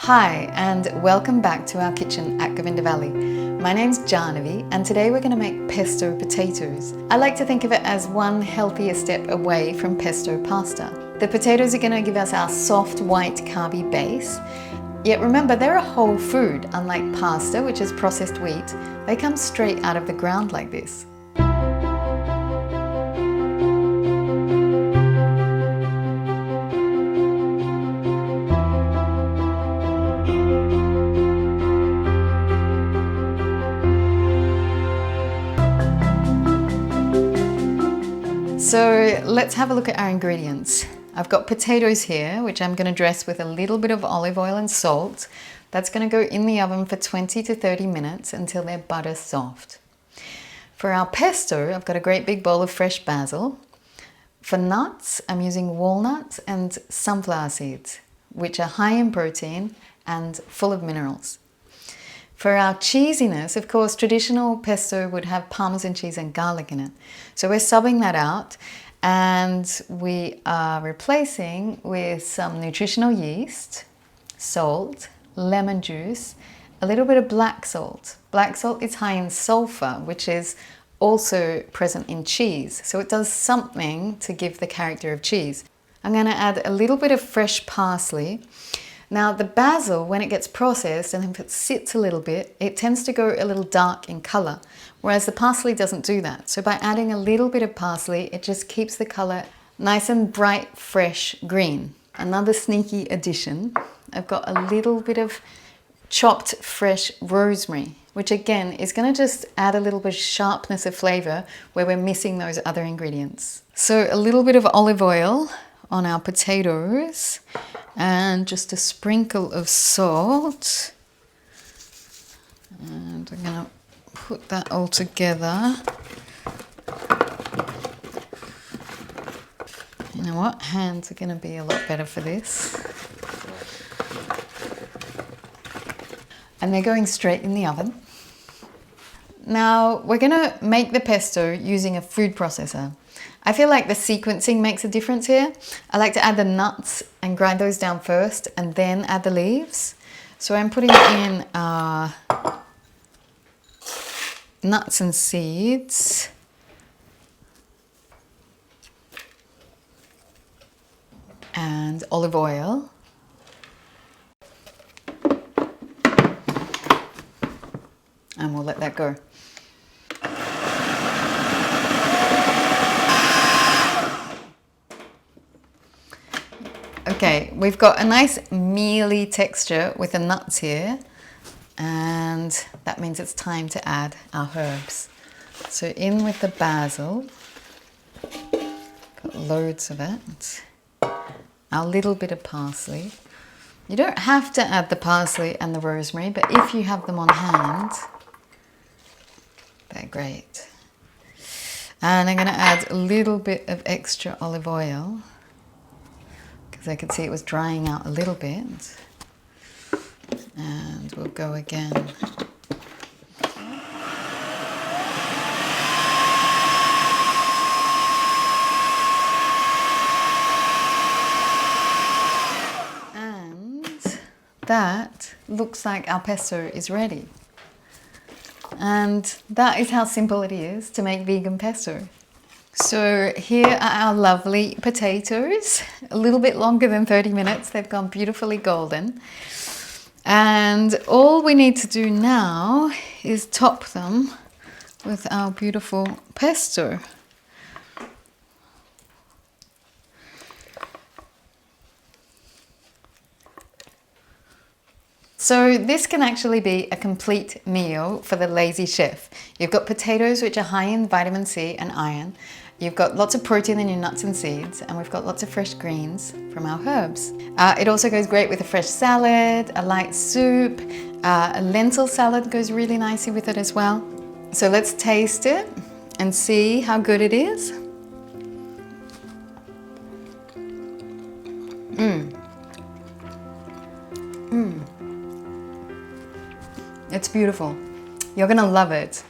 Hi and welcome back to our kitchen at Govinda Valley. My name's Jahnavi and today we're going to make pesto potatoes. I like to think of it as one healthier step away from pesto pasta. The potatoes are going to give us our soft white carby base. Yet remember, they're a whole food, unlike pasta, which is processed wheat. They come straight out of the ground like this. So let's have a look at our ingredients. I've got potatoes here, which I'm going to dress with a little bit of olive oil and salt. That's going to go in the oven for 20 to 30 minutes until they're butter soft. For our pesto, I've got a great big bowl of fresh basil. For nuts, I'm using walnuts and sunflower seeds, which are high in protein and full of minerals. For our cheesiness, of course, traditional pesto would have Parmesan cheese and garlic in it. So we're subbing that out and we are replacing with some nutritional yeast, salt, lemon juice, a little bit of black salt. Black salt is high in sulfur, which is also present in cheese. So it does something to give the character of cheese. I'm going to add a little bit of fresh parsley. Now the basil, when it gets processed and if it sits a little bit, it tends to go a little dark in color, whereas the parsley doesn't do that. So by adding a little bit of parsley, it just keeps the color nice and bright, fresh green. Another sneaky addition, I've got a little bit of chopped fresh rosemary, which again is going to just add a little bit of sharpness of flavor where we're missing those other ingredients. So a little bit of olive oil on our potatoes and just a sprinkle of salt, and I'm going to put that all together. You know what, hands are going to be a lot better for this. And they're going straight in the oven. Now we're going to make the pesto using a food processor. I feel like the sequencing makes a difference here. I like to add the nuts and grind those down first and then add the leaves. So I'm putting in nuts and seeds. And olive oil. And we'll let that go. Okay, we've got a nice mealy texture with the nuts here, and that means it's time to add our herbs. So in with the basil, got loads of it, our little bit of parsley. You don't have to add the parsley and the rosemary, but if you have them on hand, they're great. And I'm going to add a little bit of extra olive oil, because I could see it was drying out a little bit. And we'll go again. And that looks like our pesto is ready. And that is how simple it is to make vegan pesto. So here are our lovely potatoes, a little bit longer than 30 minutes. They've gone beautifully golden. And all we need to do now is top them with our beautiful pesto. So this can actually be a complete meal for the lazy chef. You've got potatoes, which are high in vitamin C and iron. You've got lots of protein in your nuts and seeds, and we've got lots of fresh greens from our herbs. It also goes great with a fresh salad, a light soup, a lentil salad goes really nicely with it as well. So let's taste it and see how good it is. It's beautiful. You're gonna love it.